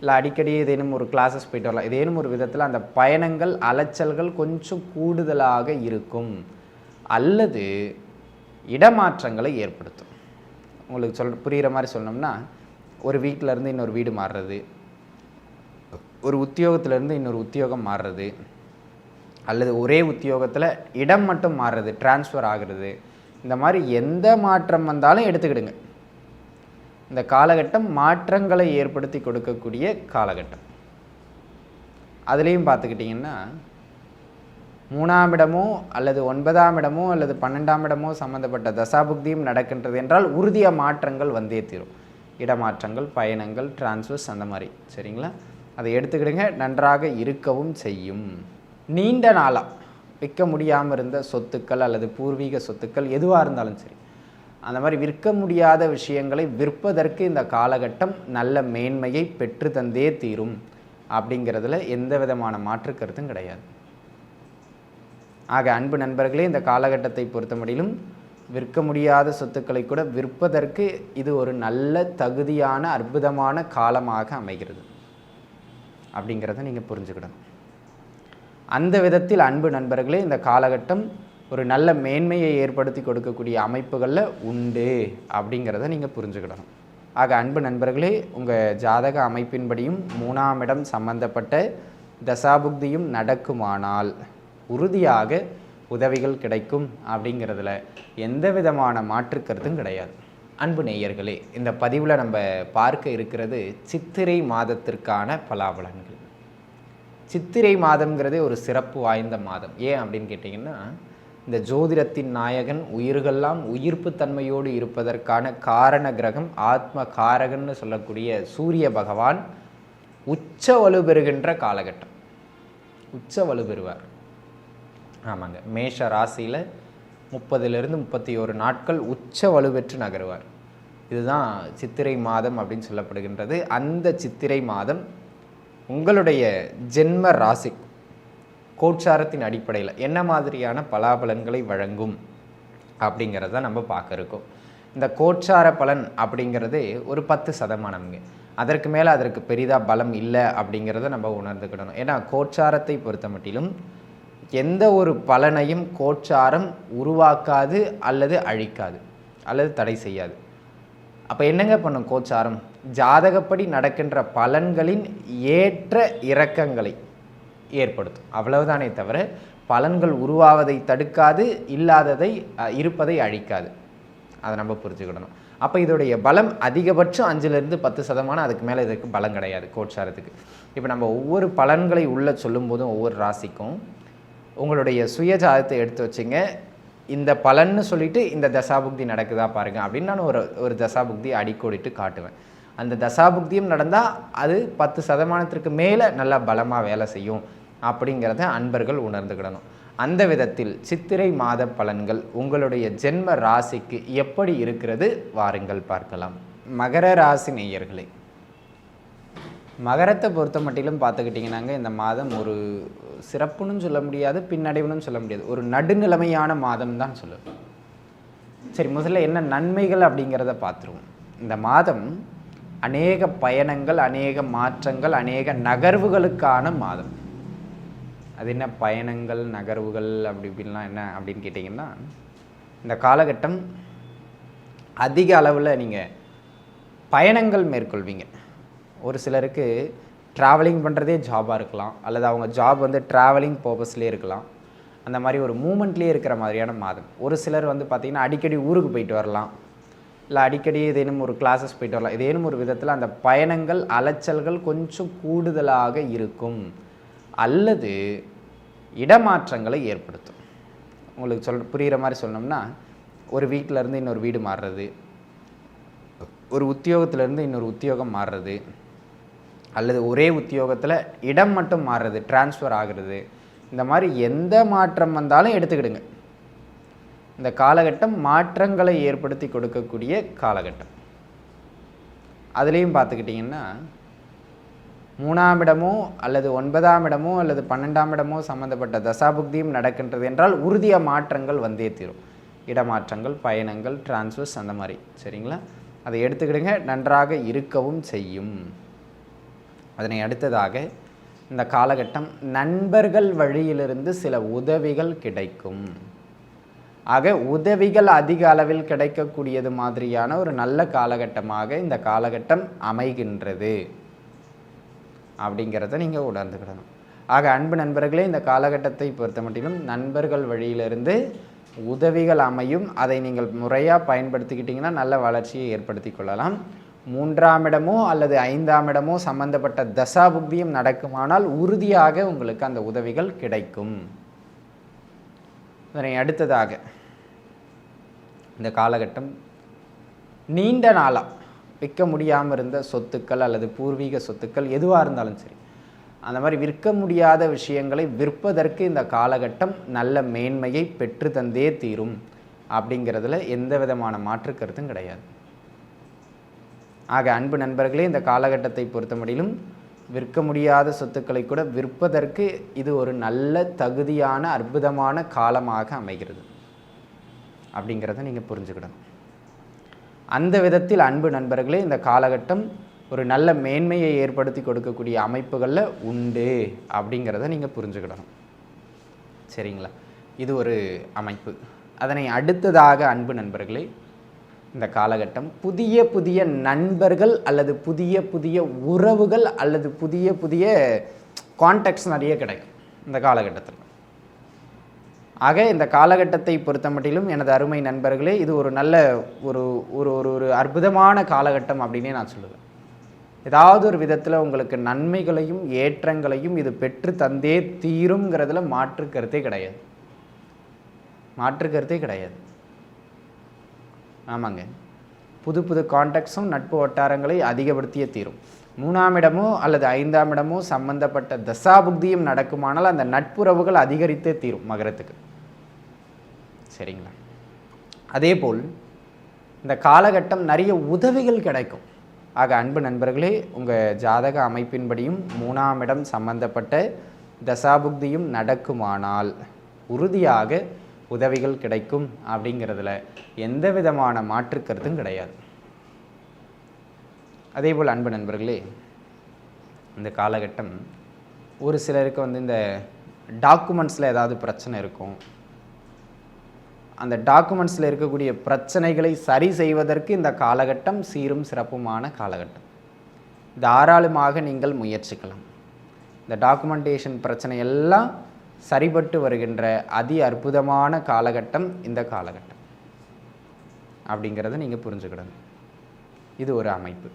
இல்லை அடிக்கடி ஏதேனும் ஒரு கிளாஸஸ் போயிட்டு வரலாம். ஏதேனும் ஒரு விதத்தில் அந்த பயணங்கள் அலைச்சல்கள் கொஞ்சம் கூடுதலாக இருக்கும், அல்லது இடமாற்றங்களை ஏற்படுத்தும். உங்களுக்கு புரிகிற மாதிரி சொல்லணும்னா, ஒரு வீட்டிலேருந்து இன்னொரு வீடு மாறுறது, ஒரு உத்தியோகத்திலேருந்து இன்னொரு உத்தியோகம் மாறுறது, அல்லது ஒரே உத்தியோகத்தில் இடம் மட்டும் மாறுறது, டிரான்ஸ்ஃபர் ஆகிறது. இந்த மாதிரி எந்த மாற்றம் வந்தாலும் எடுத்துக்கிடுங்க. இந்த காலகட்டம் மாற்றங்களை ஏற்படுத்தி கொடுக்கக்கூடிய காலகட்டம். அதுலேயும் பார்த்துக்கிட்டிங்கன்னா 3ஆம் இடமோ அல்லது 9ஆம் இடமோ அல்லது 12ஆம் இடமோ சம்மந்தப்பட்ட தசாபுக்தியும் நடக்கின்றது என்றால் உறுதியாக மாற்றங்கள் வந்தே தீரும். இடமாற்றங்கள், பயணங்கள், டிரான்ஸ்ஃபர்ஸ் அந்த மாதிரி. சரிங்களா? அதை எடுத்துக்கிடுங்க, நன்றாக இருக்கவும் செய்யும். நீண்ட நாளாக விற்க முடியாமல் இருந்த சொத்துக்கள் அல்லது பூர்வீக சொத்துக்கள் எதுவாக இருந்தாலும் சரி, அந்த மாதிரி விற்க முடியாத விஷயங்களை விற்பதற்கு இந்த காலகட்டம் நல்ல மேன்மையை பெற்று தந்தே தீரும் அப்படிங்கிறதுல எந்த விதமான மாற்று கருத்தும் கிடையாது. ஆக அன்பு நண்பர்களே, இந்த காலகட்டத்தை பொறுத்த முடியும் விற்க முடியாத சொத்துக்களை கூட விற்பதற்கு இது ஒரு நல்ல தகுதியான அற்புதமான காலமாக அமைகிறது அப்படிங்கிறத நீங்கள் புரிஞ்சுக்கிடணும். அந்த விதத்தில் அன்பு நண்பர்களே, இந்த காலகட்டம் ஒரு நல்ல மேன்மையை ஏற்படுத்தி கொடுக்கக்கூடிய அமைப்புகளில் உண்டு அப்படிங்கிறத நீங்கள் புரிஞ்சுக்கிடணும். ஆக அன்பு நண்பர்களே, உங்கள் ஜாதக அமைப்பின்படியும் 3ஆம் இடம் சம்பந்தப்பட்ட தசாபுக்தியும் நடக்குமானால் உறுதியாக உதவிகள் கிடைக்கும் அப்படிங்கிறதுல எந்த விதமான மாற்று கருத்தும் கிடையாது. அன்பு நேயர்களே, இந்த பதிவில் நம்ம பார்க்க இருக்கிறது சித்திரை மாதத்திற்கான பலாபலன்கள். சித்திரை மாதம்ங்கிறதே ஒரு சிறப்பு வாய்ந்த மாதம். ஏன் அப்படின்னு கேட்டிங்கன்னா, இந்த ஜோதிடத்தின் நாயகன் உயிர்களெல்லாம் உயிர்ப்பு தன்மையோடு இருப்பதற்கான காரண கிரகம் ஆத்ம காரகன்னு சொல்லக்கூடிய சூரிய பகவான் உச்ச வலு பெறுகின்ற காலகட்டம். உச்ச வலு பெறுவார். ஆமாங்க, மேஷ ராசியில் 30லிருந்து 31 நாட்கள் உச்ச வலுப்பெற்று நகருவார். இதுதான் சித்திரை மாதம் அப்படின்னு சொல்லப்படுகின்றது. அந்த சித்திரை மாதம் உங்களுடைய ஜென்ம ராசி கோட்சாரத்தின் அடிப்படையில் என்ன மாதிரியான பலாபலன்களை வழங்கும் அப்படிங்கிறத நம்ம பார்க்க இருக்கோம். இந்த கோட்சார பலன் அப்படிங்கிறது ஒரு 10%. அதற்கு மேலே அதற்கு பெரிதாக பலம் இல்லை அப்படிங்கிறத நம்ம உணர்ந்துக்கிடணும். ஏன்னா கோட்சாரத்தை பொறுத்த மட்டிலும் எந்த ஒரு பலனையும் கோட்சாரம் உருவாக்காது அல்லது அழிக்காது அல்லது தடை செய்யாது. அப்போ என்னங்க பண்ணும் கோட்சாரம்? ஜாதகப்படி நடக்கின்ற பலன்களின் ஏற்ற இறக்கங்களை ஏற்படுத்தும், அவ்வளவுதானே தவிர பலன்கள் உருவாவதை தடுக்காது, இல்லாததை இருப்பதை அழிக்காது. அதை நம்ம புரிஞ்சுக்கிடணும். அப்போ இதோடைய பலம் அதிகபட்சம் 5லிருந்து 10%. அதுக்கு மேலே இதுக்கு பலம் கிடையாது கோட்சாரத்துக்கு. இப்போ நம்ம ஒவ்வொரு பலன்களை உள்ள சொல்லும் போதும் ஒவ்வொரு ராசிக்கும் உங்களுடைய சுயஜாதத்தை எடுத்து வச்சுங்க. இந்த பலன்னு சொல்லிட்டு இந்த தசாபுக்தி நடக்குதா பாருங்க அப்படின்னு நான் ஒரு தசாபுக்தி அடிக்கோடிட்டு காட்டுவேன். அந்த தசாபுக்தியும் நடந்தால் அது 10%க்கு மேலே நல்லா பலமாக வேலை செய்யும் அப்படிங்கிறத அன்பர்கள் உணர்ந்துக்கிடணும். அந்த விதத்தில் சித்திரை மாத பலன்கள் உங்களுடைய ஜென்ம ராசிக்கு எப்படி இருக்கிறது வாருங்கள் பார்க்கலாம். மகர ராசி நேயர்களே, மகரத்தை பொறுத்த மட்டிலும் பார்த்துக்கிட்டிங்கன்னாங்க இந்த மாதம் ஒரு சிறப்புன்னு சொல்ல முடியாது, பின்னடைவுன்னு சொல்ல முடியாது, ஒரு நடுநிலைமையான மாதம் தான் சொல்லுவேன். சரி, முதல்ல என்ன நன்மைகள் அப்படிங்கிறத பார்த்துருவோம். இந்த மாதம் அநேக பயணங்கள், அநேக மாற்றங்கள், அநேக நகர்வுகளுக்கான மாதம். அது என்ன பயணங்கள், நகர்வுகள் அப்படி இப்படின்லாம் என்ன அப்படின்னு கேட்டிங்கன்னா, இந்த காலகட்டம் அதிக அளவில் நீங்கள் பயணங்கள் மேற்கொள்வீங்க. ஒரு சிலருக்கு ட்ராவலிங் பண்ணுறதே ஜாபாக இருக்கலாம், அல்லது அவங்க ஜாப் வந்து ட்ராவலிங் பர்பஸ்லேயே இருக்கலாம். அந்த மாதிரி ஒரு மூமெண்ட்லேயே இருக்கிற மாதிரியான மாதம். ஒரு சிலர் வந்து பார்த்திங்கன்னா அடிக்கடி ஊருக்கு போயிட்டு வரலாம், இல்லை அடிக்கடி ஏதேனும் ஒரு கிளாஸஸ் போயிட்டு வரலாம். ஏதேனும் ஒரு விதத்தில் அந்த பயணங்கள் அலைச்சல்கள் கொஞ்சம் கூடுதலாக இருக்கும், அல்லது இடமாற்றங்களை ஏற்படுத்தும். உங்களுக்கு புரிகிற மாதிரி சொல்லணும்னா, ஒரு வீட்டிலேருந்து இன்னொரு வீடு மாறுறது, ஒரு உத்தியோகத்திலேருந்து இன்னொரு உத்தியோகம் மாறுறது, அல்லது ஒரே உத்தியோகத்தில் இடம் மட்டும் மாறுறது, டிரான்ஸ்ஃபர் ஆகிறது. இந்த மாதிரி எந்த மாற்றம் வந்தாலும் எடுத்துக்கிடுங்க. இந்த காலகட்டம் மாற்றங்களை ஏற்படுத்தி கொடுக்கக்கூடிய காலகட்டம். அதுலேயும் பார்த்துக்கிட்டிங்கன்னா 3ஆம் இடமோ அல்லது 9ஆம் இடமோ அல்லது 12ஆம் இடமோ சம்மந்தப்பட்ட தசாபுக்தியும் நடக்கின்றது என்றால் உறுதியாக மாற்றங்கள் வந்தே தீரும். இடமாற்றங்கள், பயணங்கள், டிரான்ஸ்ஃபர்ஸ் அந்த மாதிரி. சரிங்களா? அதை எடுத்துக்கிடுங்க, நன்றாக இருக்கவும் செய்யும். அதனை அடுத்ததாக இந்த காலகட்டம் நண்பர்கள் வழியிலிருந்து சில உதவிகள் கிடைக்கும். ஆக உதவிகள் அதிக அளவில் கிடைக்கக்கூடியது மாதிரியான ஒரு நல்ல காலகட்டமாக இந்த காலகட்டம் அமைகின்றது அப்படிங்கிறத நீங்கள் உணர்ந்துக்கிடணும். ஆக அன்பு நண்பர்களே, இந்த காலகட்டத்தை பொறுத்த மட்டிலும் நண்பர்கள் வழியிலிருந்து உதவிகள் அமையும். அதை நீங்கள் முறையாக பயன்படுத்திக்கிட்டிங்கன்னா நல்ல வளர்ச்சியை ஏற்படுத்தி கொள்ளலாம். 3ஆம் இடமோ அல்லது 5ஆம் இடமோ சம்பந்தப்பட்ட தசாபுக்தியும் நடக்குமானால் உறுதியாக உங்களுக்கு அந்த உதவிகள் கிடைக்கும். அதனை அடுத்ததாக இந்த காலகட்டம் நீண்ட நாளாக விற்க முடியாமல் இருந்த சொத்துக்கள் அல்லது பூர்வீக சொத்துக்கள் எதுவாக இருந்தாலும் சரி, அந்த மாதிரி விற்க முடியாத விஷயங்களை விற்பதற்கு இந்த காலகட்டம் நல்ல மேன்மையை பெற்று தந்தே தீரும் அப்படிங்கிறதுல எந்த விதமான மாற்று கருத்தும் கிடையாது. ஆக அன்பு நண்பர்களே, இந்த காலகட்டத்தை பொறுத்த முடியும் விற்க முடியாத சொத்துக்களை கூட விற்பதற்கு இது ஒரு நல்ல தகுதியான அற்புதமான காலமாக அமைகிறது அப்படிங்கிறத நீங்கள் புரிஞ்சுக்கிடணும். அந்த விதத்தில் அன்பு நண்பர்களே, இந்த காலகட்டம் ஒரு நல்ல மேன்மையை ஏற்படுத்தி கொடுக்கக்கூடிய அமைப்புகளில் உண்டு அப்படிங்கிறத நீங்கள் புரிஞ்சுக்கிடணும். சரிங்களா? இது ஒரு அமைப்பு. அதனை அடுத்ததாக அன்பு நண்பர்களே, இந்த காலகட்டம் புதிய புதிய நண்பர்கள் அல்லது புதிய புதிய உறவுகள் அல்லது புதிய புதிய கான்டாக்ட்ஸ் நிறைய கிடைக்கும் இந்த காலகட்டத்தில். ஆக இந்த காலகட்டத்தை பொறுத்த மட்டிலும் எனது அருமை நண்பர்களே, இது ஒரு நல்ல ஒரு ஒரு ஒரு அற்புதமான காலகட்டம் அப்படின்னே நான் சொல்லுவேன். ஏதாவது ஒரு விதத்தில் உங்களுக்கு நன்மைகளையும் ஏற்றங்களையும் இது பெற்று தந்தே தீருங்கிறதுல மாற்று கருத்தே கிடையாது. மாற்று கருத்தே கிடையாது. ஆமாங்க, புது புது கான்டாக்ட்ஸும் நட்பு வட்டாரங்களை அதிகப்படுத்தியே தீரும். 3ஆம் இடமோ அல்லது 5ஆம் இடமோ சம்பந்தப்பட்ட தசாபுக்தியும் நடக்குமானால் அந்த நட்புறவுகள் அதிகரித்தே தீரும் மகரத்துக்கு. சரிங்களா? அதே போல் இந்த காலகட்டம் நிறைய உதவிகள் கிடைக்கும். ஆக அன்பு நண்பர்களே, உங்கள் ஜாதக அமைப்பின்படியும் 3ஆம் இடம் சம்பந்தப்பட்ட தசாபுக்தியும் நடக்குமானால் உறுதியாக உதவிகள் கிடைக்கும் அப்படிங்கிறதுல எந்த விதமான மாற்று கருத்தும் கிடையாது. அதே போல் அன்பு நண்பர்களே, இந்த காலகட்டம் ஒரு சிலருக்கு இந்த டாக்குமெண்ட்ஸில் ஏதாவது பிரச்சனை இருக்கும். அந்த டாக்குமெண்ட்ஸில் இருக்கக்கூடிய பிரச்சனைகளை சரி செய்வதற்கு இந்த காலகட்டம் சீரும் சிறப்புமான காலகட்டம். தாராளமாக நீங்கள் முயற்சிக்கலாம். இந்த டாக்குமெண்டேஷன் பிரச்சனை எல்லாம் சரிபட்டு வருகின்ற அதி அற்புதமான காலகட்டம் இந்த காலகட்டம் அப்படிங்கிறத நீங்கள் புரிஞ்சுக்கிடணும். இது ஒரு அமைப்பு.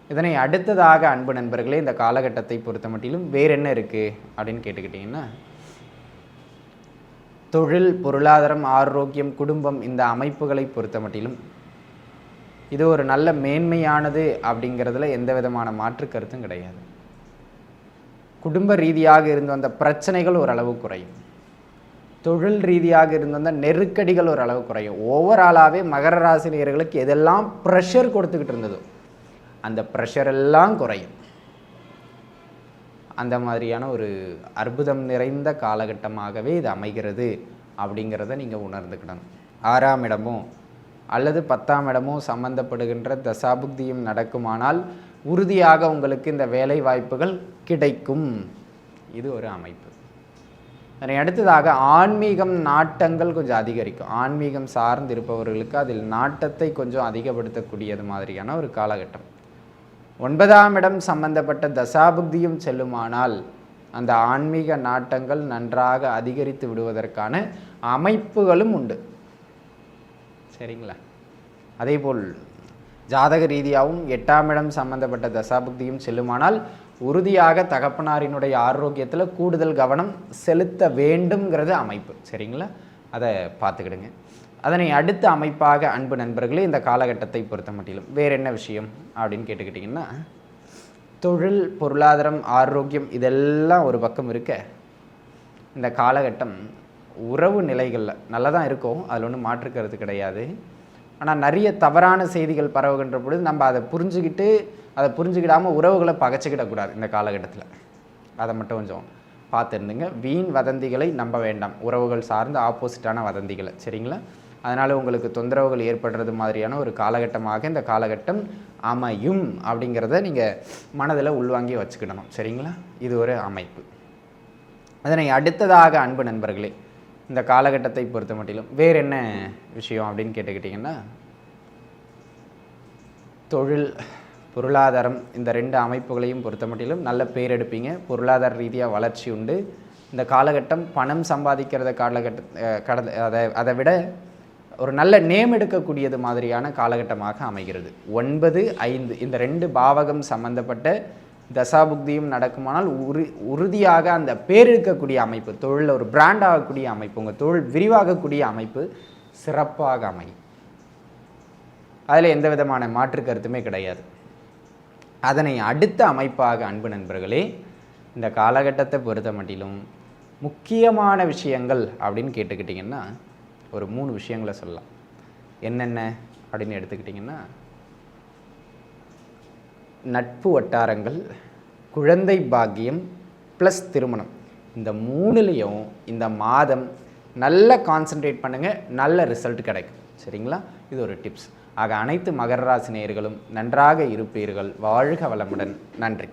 இதனை அடுத்ததாக அன்பு நண்பர்களே, இந்த காலகட்டத்தை பொறுத்த மட்டிலும் வேறு என்ன இருக்குது அப்படின்னு கேட்டுக்கிட்டிங்கன்னா, தொழில், பொருளாதாரம், ஆரோக்கியம், குடும்பம் இந்த அமைப்புகளை பொறுத்த மட்டிலும் இது ஒரு நல்ல மேன்மையானது அப்படிங்கிறதுல எந்த விதமான மாற்று கருத்தும் கிடையாது. குடும்ப ரீதியாக இருந்து வந்த பிரச்சனைகள் ஓரளவு குறையும். தொழில் ரீதியாக இருந்து வந்த நெருக்கடிகள் ஓரளவு குறையும். ஓவராலாகவே மகர ராசினியர்களுக்கு எதெல்லாம் ப்ரெஷர் கொடுத்துக்கிட்டு இருந்ததோ அந்த ப்ரெஷர் எல்லாம் குறையும். அந்த மாதிரியான ஒரு அற்புதம் நிறைந்த காலகட்டமாகவே இது அமைகிறது அப்படிங்கிறத நீங்கள் உணர்ந்துக்கிடணும். 6ஆம் இடமோ அல்லது 10ஆம் இடமோ சம்பந்தப்படுகின்ற தசாபுக்தியும் நடக்குமானால் உறுதியாக உங்களுக்கு இந்த வேலை வாய்ப்புகள் கிடைக்கும். இது ஒரு அமைப்பு. அதனை அடுத்ததாக ஆன்மீகம் நாட்டங்கள் கொஞ்சம் அதிகரிக்கும். ஆன்மீகம் சார்ந்து இருப்பவர்களுக்கு அதில் நாட்டத்தை கொஞ்சம் அதிகப்படுத்தக்கூடியது மாதிரியான ஒரு காலகட்டம். 9ஆம் இடம் சம்பந்தப்பட்ட தசாபுக்தியும் செல்லுமானால் அந்த ஆன்மீக நாட்டங்கள் நன்றாக அதிகரித்து விடுவதற்கான அமைப்புகளும் உண்டு. சரிங்களா? அதேபோல் ஜாதக ரீதியாகவும் 8ஆம் இடம் சம்பந்தப்பட்ட தசாபுக்தியும் செல்லுமானால் உறுதியாக தகப்பனாரினுடைய ஆரோக்கியத்தில் கூடுதல் கவனம் செலுத்த வேண்டும்ங்கிறது அமைப்பு. சரிங்களா? அதை பார்த்துக்கிடுங்க. அதனை அடுத்த அமைப்பாக அன்பு நண்பர்களே, இந்த காலகட்டத்தை பொறுத்த மட்டிலும் வேறு என்ன விஷயம் அப்படின்னு கேட்டுக்கிட்டிங்கன்னா, தொழில், பொருளாதாரம், ஆரோக்கியம் இதெல்லாம் ஒரு பக்கம் இருக்க, இந்த காலகட்டம் உறவு நிலைகளில் நல்லா தான் இருக்கும். அதில் ஒன்றும் மாற்றுக்கிறது கிடையாது. ஆனால் நிறைய தவறான செய்திகள் பரவுகின்ற பொழுது நம்ம அதை புரிஞ்சுக்கிடாமல் உறவுகளை பகைச்சிக்கிடக்கூடாது இந்த காலகட்டத்தில். அதை மட்டும் கொஞ்சம் பார்த்துருந்துங்க. வீண் வதந்திகளை நம்ப வேண்டாம், உறவுகள் சார்ந்து ஆப்போசிட்டான வதந்திகளை. சரிங்களா? அதனால் உங்களுக்கு தொந்தரவுகள் ஏற்படுறது மாதிரியான ஒரு காலகட்டமாக இந்த காலகட்டம் அமையும் அப்படிங்கிறத நீங்கள் மனதில் உள்வாங்கி வச்சுக்கிடணும். சரிங்களா? இது ஒரு அமைப்பு. அதனை அடுத்ததாக அன்பு நண்பர்களே, இந்த காலகட்டத்தை பொறுத்த மட்டிலும் வேறு என்ன விஷயம் அப்படின்னு கேட்டுக்கிட்டிங்கன்னா, தொழில், பொருளாதாரம், இந்த 2 அமைப்புகளையும் பொறுத்த மட்டிலும் நல்ல பேர் எடுப்பீங்க. பொருளாதார ரீதியாக வளர்ச்சி உண்டு. இந்த காலகட்டம் பணம் சம்பாதிக்கிறத அதை விட ஒரு நல்ல நேம் எடுக்கக்கூடியது மாதிரியான காலகட்டமாக அமைகிறது. 9, 5 இந்த 2 பாவகம் சம்பந்தப்பட்ட தசாபுக்தியும் நடக்குமானால் உறுதியாக அந்த பேர் எடுக்கக்கூடிய அமைப்பு, தொழிலில் ஒரு பிராண்ட் ஆகக்கூடிய அமைப்பு, உங்கள் தொழில் விரிவாகக்கூடிய அமைப்பு சிறப்பாக அமையும். அதில் எந்த விதமான மாற்று கருத்துமே கிடையாது. அதனை அடுத்த அமைப்பாக அன்பு நண்பர்களே, இந்த காலகட்டத்தை பொறுத்த மட்டிலும் முக்கியமான விஷயங்கள் அப்படின்னு கேட்டுக்கிட்டிங்கன்னா ஒரு 3 விஷயங்களை சொல்லலாம். என்னென்ன அப்படின்னு எடுத்துக்கிட்டிங்கன்னா, நட்பு வட்டாரங்கள், குழந்தை பாக்கியம் ப்ளஸ் திருமணம். இந்த 3லையும் இந்த மாதம் நல்ல கான்சன்ட்ரேட் பண்ணுங்கள், நல்ல ரிசல்ட் கிடைக்கும். சரிங்களா? இது ஒரு டிப்ஸ். ஆக அனைத்து மகர ராசி நேயர்களும் நன்றாக இருப்பீர்கள். வாழ்க வளமுடன். நன்றி.